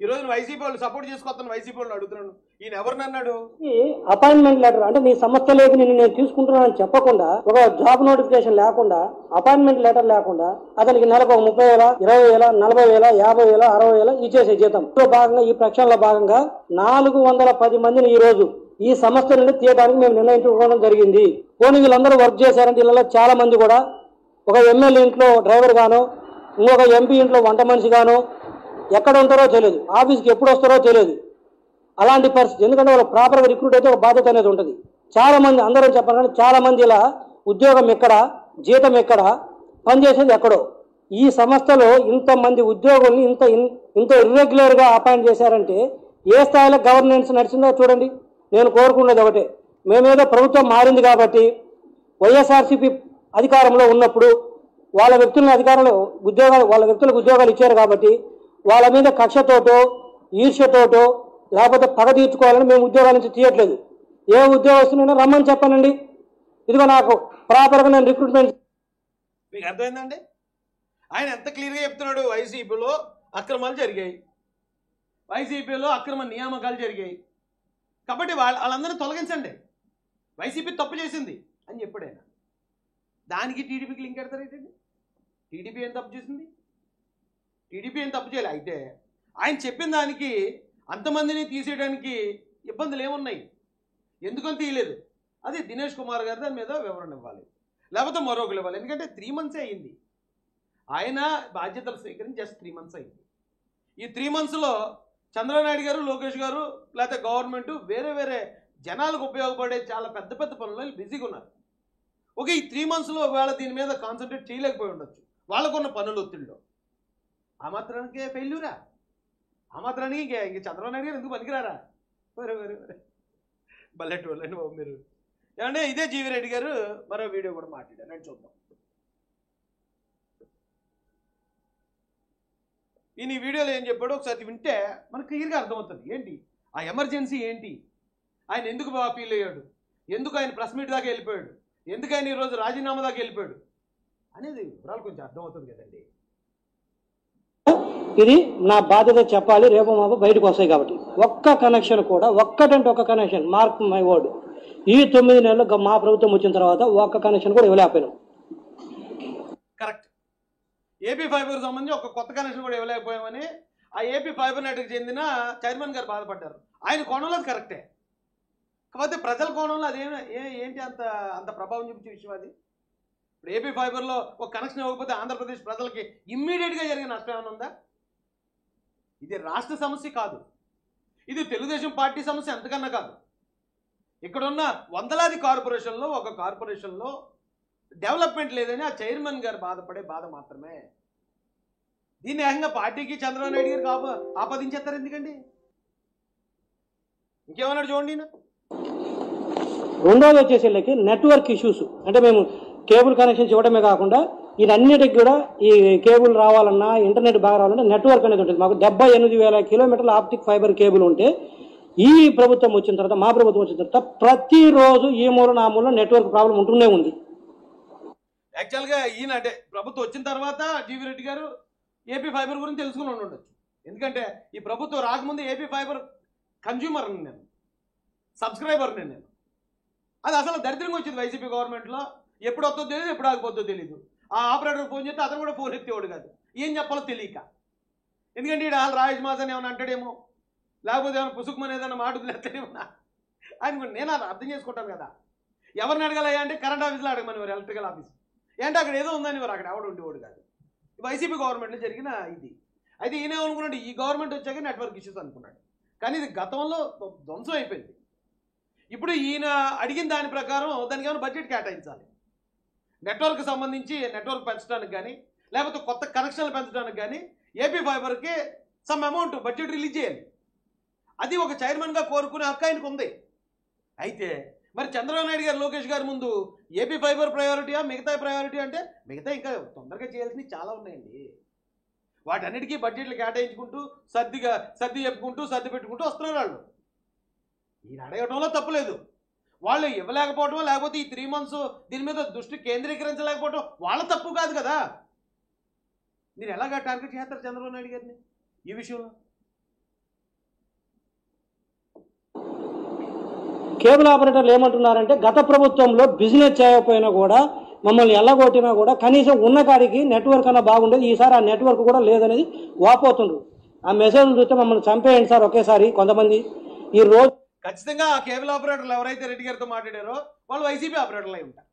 ఈ రోజు వైసీపీ వాళ్ళు సపోర్ట్ చేసుకొస్తాను వైసీపీ వాళ్ళు అడుగుతున్నాను. ఈయన ఎవరిని అన్నాడు? అపాయింట్మెంట్ లెటర్ అంటే నీ సంస్థలోకి నేను తీసుకుంటున్నానని చెప్పకుండా, ఒక జాబ్ నోటిఫికేషన్ లేకుండా, అపాయింట్మెంట్ లెటర్ లేకుండా అతనికి నెలకు 30,000, 20,000, 40,000, 50,000, 60,000 ఇచ్చేసే జీతం. భాగంగా ఈ ప్రక్షాళనలో భాగంగా 410 మందిని ఈ రోజు ఈ సంస్థ నుండి తీయడానికి మేము నిర్ణయించుకోవడం జరిగింది. పోనీ వీళ్ళందరూ వర్క్ చేశారంటే వీళ్ళలో చాలా మంది కూడా ఒక ఎమ్మెల్యే ఇంట్లో డ్రైవర్ గాను, ఇంకొక ఎంపీ ఇంట్లో వంట మనిషి గాను, ఎక్కడ ఉంటారో తెలియదు, ఆఫీస్కి ఎప్పుడు వస్తారో తెలియదు. అలాంటి పరిస్థితి. ఎందుకంటే వాళ్ళు ప్రాపర్గా రిక్రూట్ అయితే ఒక బాధ్యత అనేది ఉంటుంది. చాలా మంది, అందరూ చెప్పారు కానీ చాలా మంది ఇలా ఉద్యోగం ఎక్కడ, జీతం ఎక్కడ, పనిచేసేది ఎక్కడో. ఈ సంస్థలో ఇంతమంది ఉద్యోగుల్ని ఇంత ఇర్రెగ్యులర్గా అపాయింట్ చేశారంటే ఏ స్థాయిలో గవర్నెన్స్ నడిచిందో చూడండి. నేను కోరుకున్నది ఒకటే, మేమేదో ప్రభుత్వం మారింది కాబట్టి వైఎస్ఆర్సీపీ అధికారంలో ఉన్నప్పుడు వాళ్ళ వ్యక్తులకు ఉద్యోగాలు ఇచ్చారు కాబట్టి వాళ్ళ మీద కక్షతోటో ఈర్ష్యతోటో లేకపోతే పగ తీర్చుకోవాలని మేము ఉద్యోగాల నుంచి తీయట్లేదు. ఏ ఉద్యోగస్తునైనా రమ్మని చెప్పానండి, ఇదిగో నాకు ప్రాపర్గా నేను రిక్రూట్మెంట్. మీకు అర్థమైందండి? ఆయన ఎంత క్లియర్గా చెప్తున్నాడు. వైసీపీలో అక్రమాలు జరిగాయి, వైసీపీలో అక్రమ నియామకాలు జరిగాయి కాబట్టి వాళ్ళందరినీ తొలగించండి, వైసీపీ తప్పు చేసింది అని చెప్పాడు ఆయన. దానికి టీడీపీకి లింక్ పెడతారు ఏంటండి? టీడీపీ ఏం తప్పు చేసింది? టీడీపీ ఏం తప్పు చేయాలి? అయితే ఆయన చెప్పిన దానికి అంతమందిని తీసేయడానికి ఇబ్బందులు ఏమున్నాయి? ఎందుకని తీయలేదు? అది దినేష్ కుమార్ గారు దాని మీద వివరణ ఇవ్వాలి, లేకపోతే మరొకరు ఇవ్వాలి. ఎందుకంటే 3 months అయింది ఆయన బాధ్యతలు స్వీకరించి, జస్ట్ 3 months అయింది. ఈ 3 monthsలో చంద్రబాబు నాయుడు గారు, లోకేష్ గారు, లేకపోతే గవర్నమెంట్ వేరే వేరే జనాలకు ఉపయోగపడే చాలా పెద్ద పెద్ద పనుల్లో బిజీగా ఉన్నారు. ఓకే, ఈ 3 monthsలో ఒకవేళ దీని మీద కాన్సన్ట్రేట్ చేయలేకపోయి ఉండొచ్చు వాళ్ళకున్న పనుల ఒత్తిడిలో. ఆ మాత్రానికి ఫెయిల్యూరా? ఆ మాత్రానికి ఇంక చంద్రబాబు నాయుడు గారు ఎందుకు పనికిరారా? వేరే వేరే వేరే బల్లెట్ వాళ్ళండి బాబు మీరు. ఏమంటే ఇదే జీవి రెడ్డి గారు మరో వీడియో కూడా మాట్లాడారు, నేను చూద్దాం. ఈయన ఈ వీడియోలో ఏం చెప్పాడో ఒకసారి వింటే మనకు క్లియర్గా అర్థమవుతుంది. ఏంటి ఆ ఎమర్జెన్సీ, ఏంటి ఆయన ఎందుకు బాగా ఫీల్ అయ్యాడు, ఎందుకు ఆయన ప్రెస్ మీట్ దాకా వెళ్ళిపోయాడు, ఎందుకు ఆయన ఈరోజు రాజీనామా దాకా వెళ్ళిపోయాడు అనేది వివరాలు కొంచెం అర్థమవుతుంది కదండి. ఇది నా బాధ్యత చెప్పాలి, రేపు మాపు బయటకు వస్తాయి కాబట్టి. ఒక్క కనెక్షన్ కూడా, ఒక్కటంటే ఒక్క కనెక్షన్, మార్క్ మై వర్డ్, ఈ 9 నెలలు మా ప్రభుత్వం వచ్చిన తర్వాత ఒక్క కనెక్షన్ కూడా ఇవ్వలేకపోయినాం. కరెక్ట్. ఏపీ ఫైబర్ సంబంధించి ఒక కొత్త కనెక్షన్ కూడా ఇవ్వలేకపోయామని ఆ ఏపీ ఫైబర్ నెట్కి చెందిన చైర్మన్ గారు బాధపడ్డారు. ఆయన కోణంలో అది కరెక్టే, కాకపోతే ప్రజల కోణంలో అదేమి ఏంటి అంత ప్రభావం చూపించే విషయం అది. ఇప్పుడు ఏపీ ఫైబర్లో ఒక కనెక్షన్ ఇవ్వకపోతే ఆంధ్రప్రదేశ్ ప్రజలకి ఇమ్మీడియట్గా జరిగే నష్టం ఏమైనా ఉందా? ఇది రాష్ట్ర సమస్య కాదు, ఇది తెలుగుదేశం పార్టీ సమస్య అంతకన్నా కాదు. ఇక్కడున్న వందలాది కార్పొరేషన్లో ఒక కార్పొరేషన్లో డెవలప్మెంట్ లేదని ఆ చైర్మన్ గారు బాధపడే బాధ మాత్రమే. దీన్ని ఏకంగా పార్టీకి చంద్రబాబు నాయుడు గారికి ఆపాదించేస్తారు ఎందుకండి? ఇంకేమన్నాడు చూడండి. రెండోది వచ్చేసరికి నెట్వర్క్ ఇష్యూస్. అంటే మేము కేబుల్ కనెక్షన్స్ ఇవ్వడమే కాకుండా ఇదన్నిటికి కూడా ఈ కేబుల్ రావాలన్నా, ఇంటర్నెట్ బాగా రావాలన్నా నెట్వర్క్ అనేది ఉంటుంది. మాకు 78,000 కిలోమీటర్ల ఆప్టిక్ ఫైబర్ కేబుల్ ఉంటే ఈ ప్రభుత్వం వచ్చిన తర్వాత, మా ప్రభుత్వం వచ్చిన తర్వాత ప్రతిరోజు ఈ మూల ఆ మూల నెట్వర్క్ ప్రాబ్లం ఉంటూనే ఉంది. యాక్చువల్గా ఈయన అంటే ప్రభుత్వం వచ్చిన తర్వాత జీవి రెడ్డి గారు ఏపీ ఫైబర్ గురించి తెలుసుకుని ఉండొచ్చు. ఎందుకంటే ఈ ప్రభుత్వం రాకముందు ఏపీ ఫైబర్ కన్జ్యూమర్ని నేను, సబ్స్క్రైబర్ని నేను. అది అసలు దరిద్రంగా వచ్చింది వైసీపీ గవర్నమెంట్లో. ఎప్పుడు వస్తుందో తెలియదు, ఎప్పుడు ఆగిపోతుందో తెలియదు. ఆ ఆపరేటర్ ఫోన్ చేస్తే అతను కూడా ఫోన్ ఎత్తేవాడు కాదు, ఏం చెప్పాలో తెలియక. ఎందుకంటే ఈడ రాజేష్ మాసన్ ఏమైనా అంటాడేమో, లేకపోతే ఏమైనా పుసుకుమని ఏదైనా మాట వదిలేస్తాడేమో ఆయన. నేను అది అర్థం చేసుకుంటాను కదా. ఎవరిని అడగాలయ్యా అంటే కరెంట్ ఆఫీస్లో అడగమని వారు, ఎలక్ట్రికల్ ఆఫీస్ ఏంటి అక్కడ ఏదో ఉందని వారు, అక్కడ ఎవడు ఉండేవాడు కాదు. వైసీపీ గవర్నమెంట్లో జరిగిన ఇది. అయితే ఈయన అనుకున్నాడు ఈ గవర్నమెంట్ వచ్చాక నెట్వర్క్ ఇష్యూస్ అనుకున్నాడు, కానీ ఇది గతంలో ధ్వంసం అయిపోయింది. ఇప్పుడు ఈయన అడిగిన దాని ప్రకారం దానికి ఏమైనా బడ్జెట్ కేటాయించాలి. నెట్వర్క్ సంబంధించి నెట్వర్క్ పెంచడానికి కానీ, లేకపోతే కొత్త కనెక్షన్లు పెంచడానికి కానీ ఏపీ ఫైబర్కి సమ్ అమౌంట్ బడ్జెట్ రిలీజ్ చేయాలి. అది ఒక చైర్మన్గా కోరుకునే హక్కు ఆయనకు ఉంది. అయితే మరి చంద్రబాబు నాయుడు గారు, లోకేష్ గారి ముందు ఏపీ ఫైబర్ ప్రయారిటీయా, మిగతా ప్రయారిటీ అంటే మిగతా ఇంకా తొందరగా చేయాల్సినవి చాలా ఉన్నాయండి. వాటన్నిటికీ బడ్జెట్లు కేటాయించుకుంటూ సర్ది చెప్పుకుంటూ సర్ది పెట్టుకుంటూ వస్తున్నారు వాళ్ళు. ఈయన అడగటంలో తప్పులేదు, వాళ్ళు ఇవ్వలేకపోవటం, లేకపోతే ఈ 3 months దీని మీద దృష్టి కేంద్రీకరించలేకపోవటం వాళ్ళ తప్పు కాదు కదా. మీరు ఎలాగా టార్గెట్ చేస్తారు చంద్రబాబు నాయుడు గారిని ఈ విషయంలో? కేబుల్ ఆపరేటర్లు ఏమంటున్నారంటే గత ప్రభుత్వంలో బిజినెస్ చేయకపోయినా కూడా మమ్మల్ని ఎల్లగొట్టినా కూడా కనీసం ఉన్న కాడికి నెట్వర్క్ అన్నా బాగుండేది, ఈసారి ఆ నెట్వర్క్ కూడా లేదనేది వాపోతుండ్రు. ఆ మెసేజ్ చూస్తే మమ్మల్ని చంపేయండి సార్ ఒకేసారి కొంతమంది. ఈ రోజు ఖచ్చితంగా ఆ కేబుల్ ఆపరేటర్లు ఎవరైతే రెడ్డి గారితో మాట్లాడారో వాళ్ళు వైసీపీ ఆపరేటర్లు అయి ఉంటారు.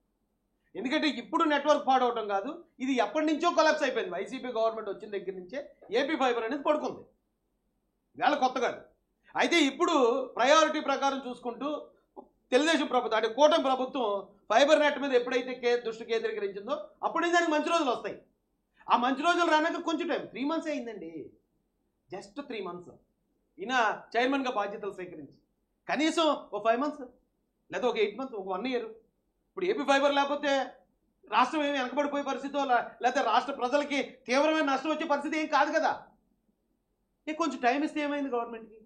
ఎందుకంటే ఇప్పుడు నెట్వర్క్ పాడవటం కాదు, ఇది ఎప్పటి నుంచో కొలాప్స్ అయిపోయింది. వైసీపీ గవర్నమెంట్ వచ్చిన దగ్గర నుంచే ఏపీ ఫైబర్ అనేది పడుకుంది, వేళ కొత్త కాదు. అయితే ఇప్పుడు ప్రయారిటీ ప్రకారం చూసుకుంటూ తెలుగుదేశం ప్రభుత్వం అంటే కూటమి ప్రభుత్వం ఫైబర్ నెట్ మీద ఎప్పుడైతే దృష్టి కేంద్రీకరించిందో అప్పుడు దానికి మంచి రోజులు వస్తాయి. ఆ మంచి రోజులు రానాక కొంచెం టైం 3 months అయిందండి, జస్ట్ 3 months. ఈయన చైర్మన్గా బాధ్యతలు స్వీకరించి కనీసం ఒక 5 months లేదా ఒక 8 months, ఒక 1 year. ఇప్పుడు ఏపీ ఫైబర్ లేకపోతే రాష్ట్రం ఏమి వెనకబడిపోయే పరిస్థితి, లేకపోతే రాష్ట్ర ప్రజలకి తీవ్రమైన నష్టం వచ్చే పరిస్థితి ఏం కాదు కదా. కొంచెం టైం ఇస్తే ఏమైంది గవర్నమెంట్కి?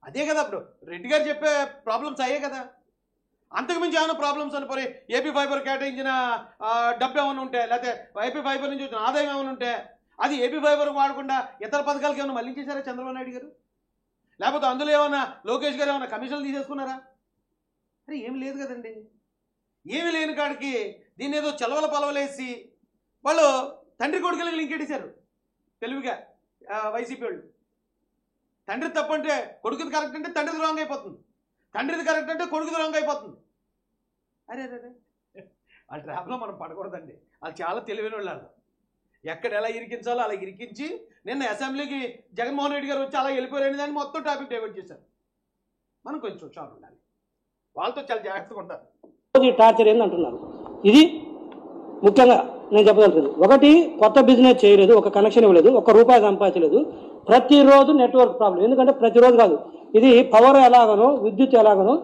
అదే కదా ఇప్పుడు రెడ్డి గారు చెప్పే ప్రాబ్లమ్స్ అయ్యే కదా. అంతకుమించి ఏమైనా ప్రాబ్లమ్స్ అనుకోని ఏపీ ఫైబర్ కేటాయించిన డబ్బు ఏమైనా ఉంటే, లేకపోతే ఏపీ ఫైబర్ నుంచి వచ్చిన ఆదాయం ఏమైనా ఉంటే అది ఏపీ ఫైబర్ వాడకుండా ఇతర పథకాలకి ఏమైనా మళ్ళించేశారా చంద్రబాబు నాయుడు గారు? లేకపోతే అందులో ఏమైనా లోకేష్ గారు ఏమైనా కమిషన్లు తీసేసుకున్నారా? అరే ఏమి లేదు కదండి. ఏమి లేని కాడికి దీన్ని ఏదో చలవల పలవలేసి వాళ్ళు తండ్రి కొడుకులకి లింకెట్టేశారు తెలివిగా. వైసీపీ వాళ్ళు తండ్రి తప్పంటే కొడుకుది కరెక్ట్ అంటే తండ్రిది రాంగ్ అయిపోతుంది, తండ్రిది కరెక్ట్ అంటే కొడుకుది రాంగ్ అయిపోతుంది. అరే అరే ఆ ట్రాప్లో మనం పడకూడదండి. వాళ్ళు చాలా తెలివైన వాళ్ళు. ఎక్కడ ఎలా ఇరికించాలో అలా ఇరికించి నిన్న అసెంబ్లీకి జగన్మోహన్ రెడ్డి గారు వచ్చి అలా వెళ్ళిపోయారని దాన్ని మొత్తం టాపిక్ డైవర్ట్ చేశారు. మనం కొంచెం షాక్ ఉండాలి, వాళ్ళతో చాలా జాగ్రత్తగా ఉంటారు. టార్చర్ ఏందంటున్నారు, ఇది ముఖ్యంగా నేను చెప్పగలుగుతాను. ఒకటి, కొత్త బిజినెస్ చేయలేదు, ఒక కనెక్షన్ ఇవ్వలేదు, ₹1 సంపాదించలేదు. ప్రతిరోజు నెట్వర్క్ ప్రాబ్లం. ఎందుకంటే ప్రతిరోజు కాదు, ఇది పవర్ ఎలాగనో విద్యుత్ ఎలాగనో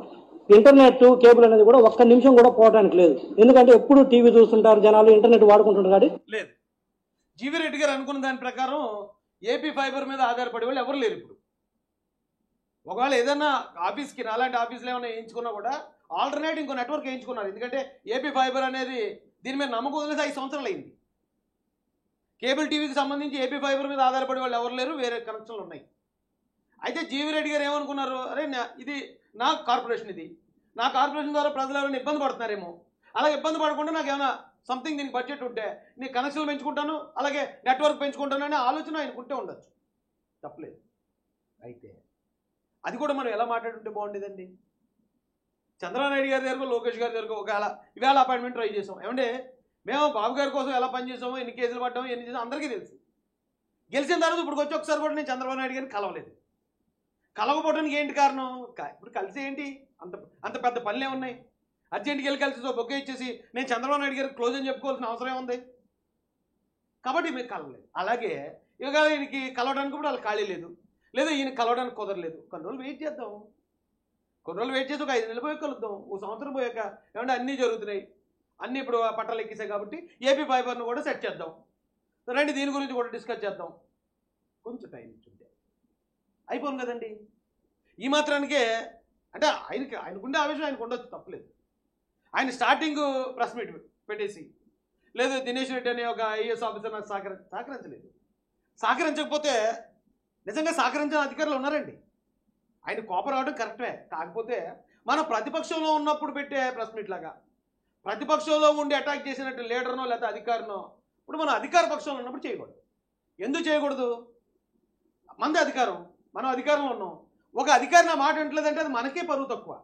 ఇంటర్నెట్ కేబుల్ అనేది కూడా ఒక్క నిమిషం కూడా పోవడానికి లేదు. ఎందుకంటే ఎప్పుడు టీవీ చూస్తుంటారు జనాలు, ఇంటర్నెట్ వాడుకుంటుంటారు. కాబట్టి లేదు. జీవీ రెడ్డి గారు అనుకున్న దాని ప్రకారం ఏపీ ఫైబర్ మీద ఆధారపడే వాళ్ళు ఎవరు లేరు ఇప్పుడు. ఒకవేళ ఏదైనా ఆఫీస్కి అలాంటి ఆఫీసులు ఏమైనా వేయించుకున్నా కూడా ఆల్టర్నేట్ ఇంకో నెట్వర్క్ వేయించుకున్నారు. ఎందుకంటే ఏపీ ఫైబర్ అనేది దీని మీద నమ్మకం వదిలేసి 5 సంవత్సరాలు అయింది. కేబుల్ టీవీకి సంబంధించి ఏపీ ఫైబర్ మీద ఆధారపడే వాళ్ళు ఎవరు లేరు, వేరే కనెక్షన్లు ఉన్నాయి. అయితే జీవీ రెడ్డి గారు ఏమనుకున్నారు, అరే ఇది నా కార్పొరేషన్, ఇది నా కార్పొరేషన్ ద్వారా ప్రజలు ఎవరైనా ఇబ్బంది పడుతున్నారేమో, అలా ఇబ్బంది పడకుండా నాకు ఏమైనా సంథింగ్ దీనికి బడ్జెట్ ఉంటే నీ కనెక్షన్లు పెంచుకుంటాను, అలాగే నెట్వర్క్ పెంచుకుంటాను అనే ఆలోచన ఆయనకుంటే ఉండొచ్చు, తప్పలేదు. అయితే అది కూడా మనం ఎలా మాట్లాడుంటే బాగుండేదండి. చంద్రబాబు నాయుడు గారి దగ్గర లోకేష్ గారి దగ్గర ఒకవేళ ఇవాళ అపాయింట్మెంట్ ట్రై చేసాం. ఏమంటే మేము బాబు గారి కోసం ఎలా పనిచేసామో, ఎన్ని కేసులు పడ్డామో, ఎన్ని చేసామో అందరికీ తెలుసు. గెలిచిన తర్వాత ఇప్పుడు వచ్చి ఒకసారి కూడా నేను చంద్రబాబు నాయుడు గారిని కలవలేదు. కలవకపోవడానికి ఏంటి కారణం? ఇప్పుడు కలిసి ఏంటి అంత పెద్ద పనులే ఉన్నాయి. అర్జెంట్కి వెళ్ళి కలిసి బొక్క ఇచ్చేసి నేను చంద్రబాబు నాయుడు గారికి క్లోజ్ అని చెప్పుకోవాల్సిన అవసరం ఉంది. కాబట్టి మీరు కలవలేదు. అలాగే ఇక ఈయనకి కలవడానికి కూడా వాళ్ళు ఖాళీ లేదు, లేదా ఈయన కలవడానికి కుదరలేదు. కొన్ని రోజులు వెయిట్ చేద్దాం, కొన్ని రోజులు వెయిట్ చేసి ఒక 5 నెలలు పోయి కలుద్దాం. ఒక సంవత్సరం పోయాక ఏమంటే అన్నీ జరుగుతున్నాయి, అన్నీ ఇప్పుడు పట్టాలు ఎక్కిసాయి కాబట్టి ఏపీ ఫైబర్ను కూడా సెట్ చేద్దాం, రండి దీని గురించి కూడా డిస్కస్ చేద్దాం. కొంచెం టైం ఇచ్చుంటే అయిపోను కదండి. ఈ మాత్రానికే అంటే ఆయనకుండే ఆవేశం ఆయనకు ఉండొచ్చు, తప్పలేదు. ఆయన స్టార్టింగ్ ప్రెస్ మీట్ పెట్టేసి లేదు దినేష్ రెడ్డి అనే ఒక ఐఏఎస్ ఆఫీసర్ నాకు సహకరించలేదు. సహకరించకపోతే నిజంగా సహకరించిన అధికారులు ఉన్నారండి. ఆయన కోపం రావడం కరెక్టే. కాకపోతే మనం ప్రతిపక్షంలో ఉన్నప్పుడు పెట్టే ప్రెస్ మీట్ లాగా ప్రతిపక్షంలో ఉండి అటాక్ చేసినట్టు లీడర్నో లేకపోతే అధికారినో ఇప్పుడు మనం అధికార పక్షంలో ఉన్నప్పుడు చేయకూడదు. ఎందుకు చేయకూడదు? మనది అధికారం, మనం అధికారంలో ఉన్నాం. ఒక అధికారి నా మాట వింటలేదంటే అది మనకే పరువు తక్కువ.